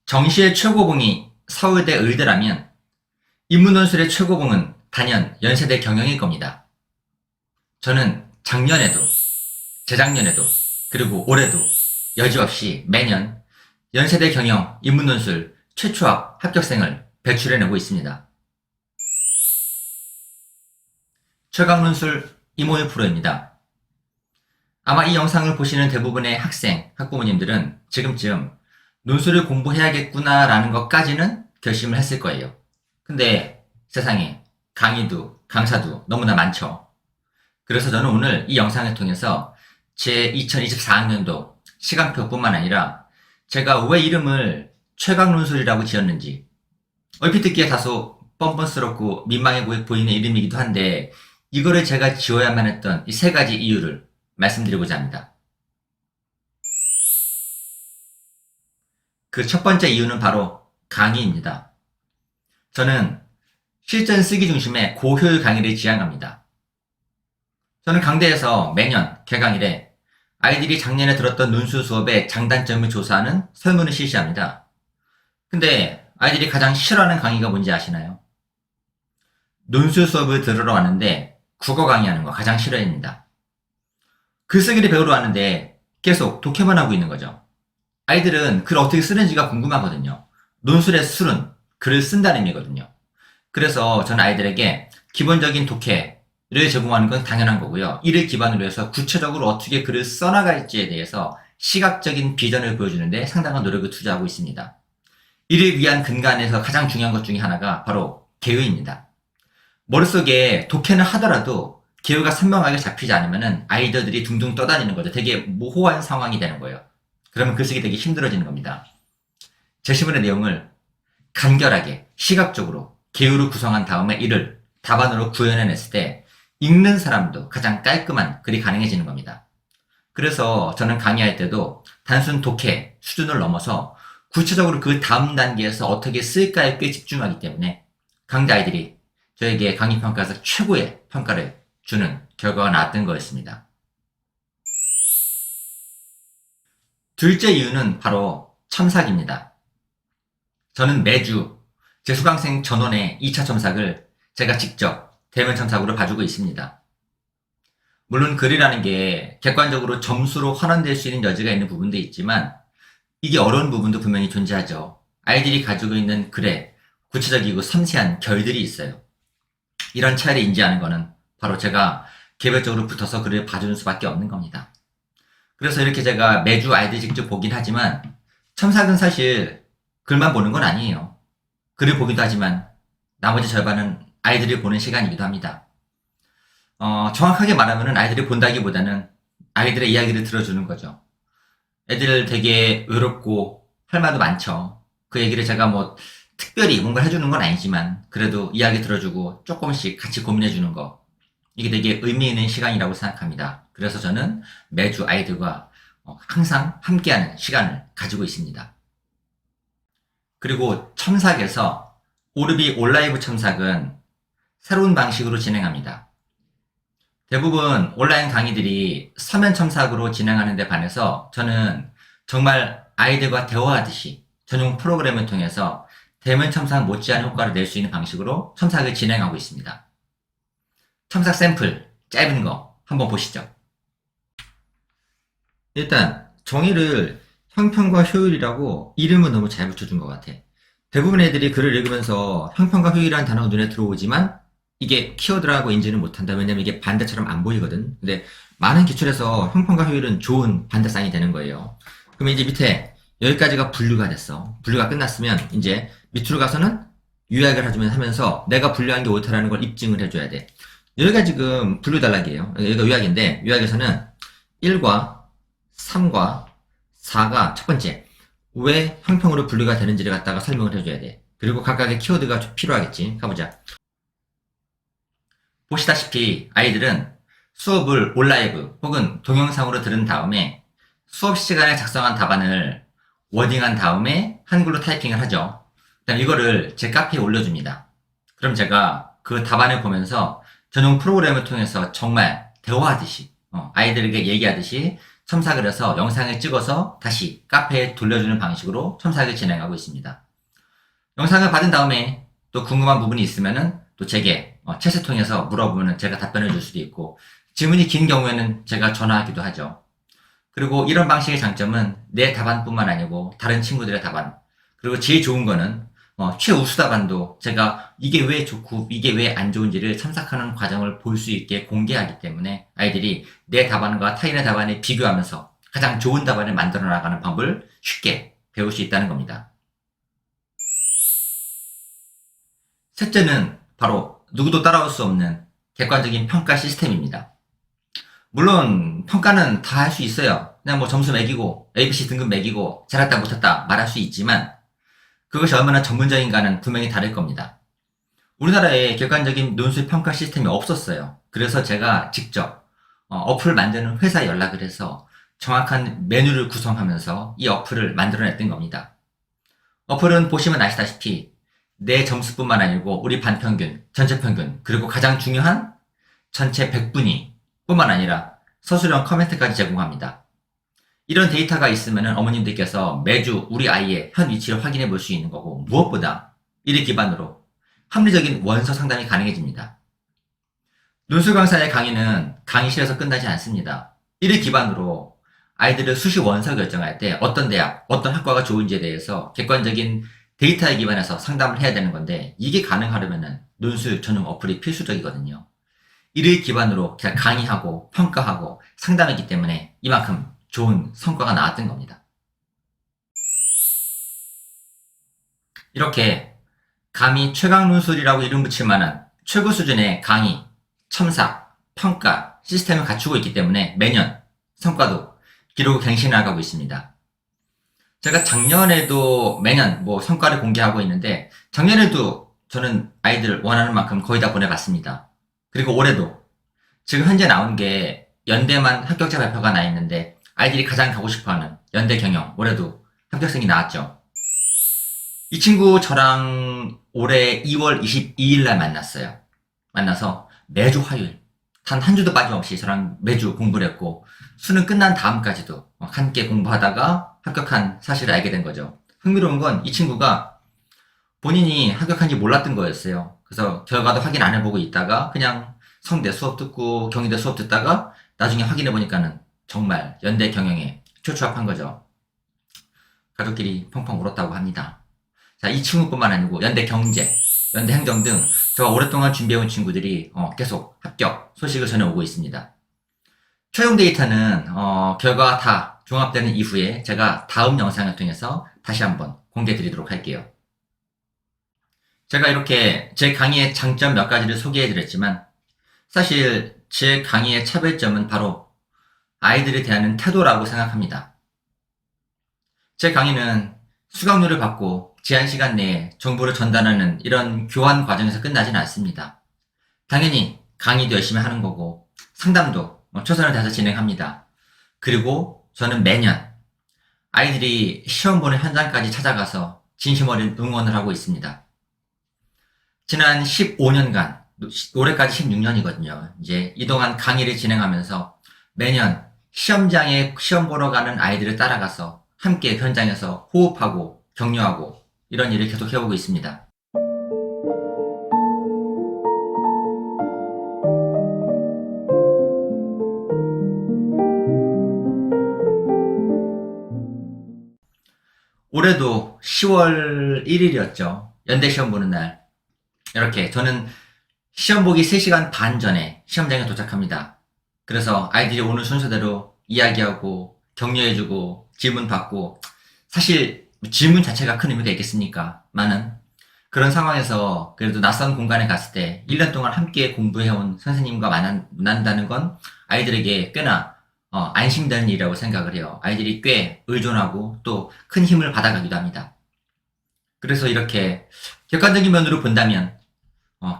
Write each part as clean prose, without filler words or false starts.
정시의 최고봉이 서울대 의대라면 인문논술의 최고봉은 단연 연세대 경영일 겁니다. 저는 작년에도, 재작년에도, 그리고 올해도 여지없이 매년 연세대 경영 인문논술 최초합 합격생을 배출해내고 있습니다. 최강논술 이모의 프로입니다. 아마 이 영상을 보시는 대부분의 학생, 학부모님들은 지금쯤 논술을 공부해야겠구나 라는 것까지는 결심을 했을 거예요. 근데 세상에 강의도 강사도 너무나 많죠. 그래서 저는 오늘 이 영상을 통해서 제 2024학년도 시간표뿐만 아니라 제가 왜 이름을 최강논술이라고 지었는지, 얼핏 듣기에 다소 뻔뻔스럽고 민망해 보이는 이름이기도 한데 이거를 제가 지어야만 했던 이 세 가지 이유를 말씀드리고자 합니다. 그 첫 번째 이유는 바로 강의입니다. 저는 실전 쓰기 중심의 고효율 강의를 지향합니다. 저는 강대에서 매년 개강일에 아이들이 작년에 들었던 논술 수업의 장단점을 조사하는 설문을 실시합니다. 근데 아이들이 가장 싫어하는 강의가 뭔지 아시나요? 논술 수업을 들으러 왔는데 국어 강의하는 거 가장 싫어합니다. 글쓰기를 배우러 왔는데 계속 독해만 하고 있는 거죠. 아이들은 글을 어떻게 쓰는지가 궁금하거든요. 논술의 술은 글을 쓴다는 의미거든요. 그래서 저는 아이들에게 기본적인 독해를 제공하는 건 당연한 거고요. 이를 기반으로 해서 구체적으로 어떻게 글을 써나갈지에 대해서 시각적인 비전을 보여주는데 상당한 노력을 투자하고 있습니다. 이를 위한 근간에서 가장 중요한 것 중에 하나가 바로 개요입니다. 머릿속에 독해는 하더라도 개요가 선명하게 잡히지 않으면 아이들이 둥둥 떠다니는 거죠. 되게 모호한 상황이 되는 거예요. 그러면 글쓰기 되게 힘들어지는 겁니다. 제시문의 내용을 간결하게 시각적으로 개요로 구성한 다음에 이를 답안으로 구현해냈을 때 읽는 사람도 가장 깔끔한 글이 가능해지는 겁니다. 그래서 저는 강의할 때도 단순 독해 수준을 넘어서 구체적으로 그 다음 단계에서 어떻게 쓸까에 꽤 집중하기 때문에 강대 아이들이 저에게 강의 평가에서 최고의 평가를 주는 결과가 나왔던 거였습니다. 둘째 이유는 바로 첨삭입니다. 저는 매주 제 수강생 전원의 2차 첨삭을 제가 직접 대면 첨삭으로 봐주고 있습니다. 물론 글이라는 게 객관적으로 점수로 환원될 수 있는 여지가 있는 부분도 있지만 이게 어려운 부분도 분명히 존재하죠. 아이들이 가지고 있는 글에 구체적이고 섬세한 결들이 있어요. 이런 차이를 인지하는 거는 바로 제가 개별적으로 붙어서 글을 봐주는 수밖에 없는 겁니다. 그래서 이렇게 제가 매주 아이들 직접 보긴 하지만 첨삭은 사실 글만 보는 건 아니에요. 글을 보기도 하지만 나머지 절반은 아이들이 보는 시간이기도 합니다. 정확하게 말하면 아이들이 본다기보다는 아이들의 이야기를 들어주는 거죠. 애들 되게 외롭고 할 말도 많죠. 그 얘기를 제가 뭐 특별히 뭔가 해주는 건 아니지만 그래도 이야기 들어주고 조금씩 같이 고민해주는 거, 이게 되게 의미 있는 시간이라고 생각합니다. 그래서 저는 매주 아이들과 항상 함께하는 시간을 가지고 있습니다. 그리고 첨삭에서 오르비 온라이브 첨삭은 새로운 방식으로 진행합니다. 대부분 온라인 강의들이 서면 첨삭으로 진행하는 데 반해서 저는 정말 아이들과 대화하듯이 전용 프로그램을 통해서 대면 첨삭 못지않은 효과를 낼 수 있는 방식으로 첨삭을 진행하고 있습니다. 첨삭 샘플 짧은 거 한번 보시죠. 일단 정의를 형평과 효율이라고 이름은 너무 잘 붙여준 것 같아. 대부분 애들이 글을 읽으면서 형평과 효율이라는 단어가 눈에 들어오지만 이게 키워드라고 인지는 못한다. 왜냐면 이게 반대처럼 안 보이거든. 근데 많은 기출에서 형평과 효율은 좋은 반대쌍이 되는 거예요. 그러면 이제 밑에 여기까지가 분류가 됐어. 분류가 끝났으면 이제 밑으로 가서는 요약을 해주면 하면서 내가 분류한 게 옳다라는 걸 입증을 해줘야 돼. 여기가 지금 분류 단락이에요. 여기가 요약인데 요약에서는 1과 3과 4가 첫 번째 왜 형평으로 분류가 되는지를 갖다가 설명을 해줘야 돼. 그리고 각각의 키워드가 좀 필요하겠지. 가보자. 보시다시피 아이들은 수업을 온라이브 혹은 동영상으로 들은 다음에 수업 시간에 작성한 답안을 워딩한 다음에 한글로 타이핑을 하죠. 그다음 이거를 제 카페에 올려줍니다. 그럼 제가 그 답안을 보면서 전용 프로그램을 통해서 정말 대화하듯이 아이들에게 얘기하듯이 첨삭을 해서 영상을 찍어서 다시 카페에 돌려주는 방식으로 첨삭을 진행하고 있습니다. 영상을 받은 다음에 또 궁금한 부분이 있으면은 또 제게 챗을 통해서 물어보면 제가 답변해 줄 수도 있고, 질문이 긴 경우에는 제가 전화하기도 하죠. 그리고 이런 방식의 장점은 내 답안뿐만 아니고 다른 친구들의 답안, 그리고 제일 좋은 거는 최우수 답안도 제가 이게 왜 좋고 이게 왜 안 좋은지를 첨삭하는 과정을 볼 수 있게 공개하기 때문에 아이들이 내 답안과 타인의 답안을 비교하면서 가장 좋은 답안을 만들어 나가는 방법을 쉽게 배울 수 있다는 겁니다. 셋째는 바로 누구도 따라올 수 없는 객관적인 평가 시스템입니다. 물론 평가는 다 할 수 있어요. 그냥 뭐 점수 매기고 ABC 등급 매기고 잘했다 못했다 말할 수 있지만 그것이 얼마나 전문적인가는 분명히 다를 겁니다. 우리나라에 객관적인 논술 평가 시스템이 없었어요. 그래서 제가 직접 어플을 만드는 회사에 연락을 해서 정확한 메뉴를 구성하면서 이 어플을 만들어냈던 겁니다. 어플은 보시면 아시다시피 내 점수뿐만 아니고 우리 반 평균, 전체 평균, 그리고 가장 중요한 전체 100분위 뿐만 아니라 서술형 커멘트까지 제공합니다. 이런 데이터가 있으면 어머님들께서 매주 우리 아이의 현 위치를 확인해 볼 수 있는 거고, 무엇보다 이를 기반으로 합리적인 원서 상담이 가능해집니다. 논술 강사의 강의는 강의실에서 끝나지 않습니다. 이를 기반으로 아이들을 수시 원서 결정할 때 어떤 대학, 어떤 학과가 좋은지에 대해서 객관적인 데이터에 기반해서 상담을 해야 되는 건데, 이게 가능하려면 논술 전용 어플이 필수적이거든요. 이를 기반으로 그냥 강의하고 평가하고 상담했기 때문에 이만큼 좋은 성과가 나왔던 겁니다. 이렇게 감히 최강 논술이라고 이름 붙일 만한 최고 수준의 강의, 첨삭, 평가 시스템을 갖추고 있기 때문에 매년 성과도 기록을 갱신해 나가고 있습니다. 제가 작년에도 매년 성과를 공개하고 있는데, 작년에도 저는 아이들 원하는 만큼 거의 다 보내봤습니다. 그리고 올해도 지금 현재 나온 게 연대만 합격자 발표가 나 있는데, 아이들이 가장 가고 싶어하는 연대 경영, 올해도 합격생이 나왔죠. 이 친구 저랑 올해 2월 22일 날 만났어요. 만나서 매주 화요일 단 한 주도 빠짐없이 저랑 매주 공부를 했고, 수능 끝난 다음까지도 함께 공부하다가 합격한 사실을 알게 된 거죠. 흥미로운 건 이 친구가 본인이 합격한지 몰랐던 거였어요. 그래서 결과도 확인 안 해보고 있다가 그냥 성대 수업 듣고 경희대 수업 듣다가 나중에 확인해 보니까는 정말 연대 경영에 초추합한 거죠. 가족끼리 펑펑 울었다고 합니다. 자, 이 친구뿐만 아니고 연대 경제, 연대 행정 등 제가 오랫동안 준비해온 친구들이 계속 합격 소식을 전해오고 있습니다. 최종 데이터는 결과가 다 종합되는 이후에 제가 다음 영상을 통해서 다시 한번 공개 드리도록 할게요. 제가 이렇게 제 강의의 장점 몇 가지를 소개해 드렸지만, 사실 제 강의의 차별점은 바로 아이들을 대하는 태도라고 생각합니다. 제 강의는 수강료를 받고 제한 시간 내에 정보를 전달하는 이런 교환 과정에서 끝나진 않습니다. 당연히 강의도 열심히 하는 거고 상담도 최선을 다해서 진행합니다. 그리고 저는 매년 아이들이 시험 보는 현장까지 찾아가서 진심 어린 응원을 하고 있습니다. 지난 15년간, 올해까지 16년이거든요. 이제 이동안 강의를 진행하면서 매년 시험장에 시험 보러 가는 아이들을 따라가서 함께 현장에서 호흡하고 격려하고 이런 일을 계속 해오고 있습니다. 올해도 10월 1일이었죠. 연대 시험 보는 날. 이렇게 저는 시험 보기 3시간 반 전에 시험장에 도착합니다. 그래서 아이들이 오는 순서대로 이야기하고 격려해주고 질문 받고, 사실 질문 자체가 큰 의미가 있겠습니까? 많은 그런 상황에서 그래도 낯선 공간에 갔을 때 1년 동안 함께 공부해온 선생님과 만난다는 건 아이들에게 꽤나 안심되는 일이라고 생각을 해요. 아이들이 꽤 의존하고 또 큰 힘을 받아가기도 합니다. 그래서 이렇게 객관적인 면으로 본다면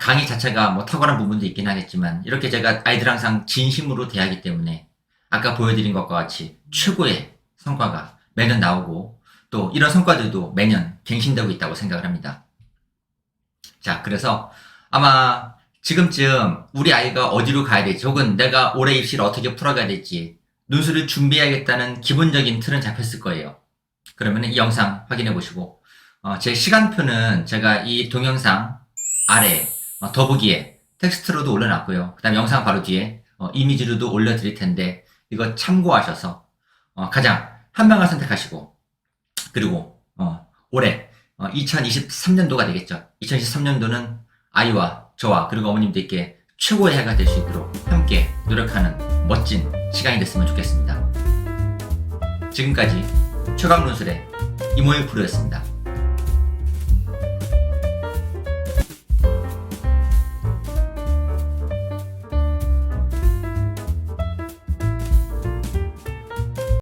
강의 자체가 탁월한 부분도 있긴 하겠지만, 이렇게 제가 아이들 항상 진심으로 대하기 때문에 아까 보여드린 것과 같이 최고의 성과가 매년 나오고, 또 이런 성과들도 매년 갱신되고 있다고 생각을 합니다. 자, 그래서 아마 지금쯤 우리 아이가 어디로 가야 될지, 혹은 내가 올해 입시를 어떻게 풀어가야 될지 논술을 준비해야겠다는 기본적인 틀은 잡혔을 거예요. 그러면 이 영상 확인해 보시고 제 시간표는 제가 이 동영상 아래 더보기에 텍스트로도 올려놨고요. 그 다음 영상 바로 뒤에 이미지로도 올려드릴 텐데 이거 참고하셔서 가장 한 방을 선택하시고 그리고 올해 2023년도가 되겠죠. 2023년도는 아이와 저와 그리고 어머님들께 최고의 해가 될 수 있도록 함께 노력하는 멋진 시간이 됐으면 좋겠습니다. 지금까지 최강논술의 이모일 프로였습니다.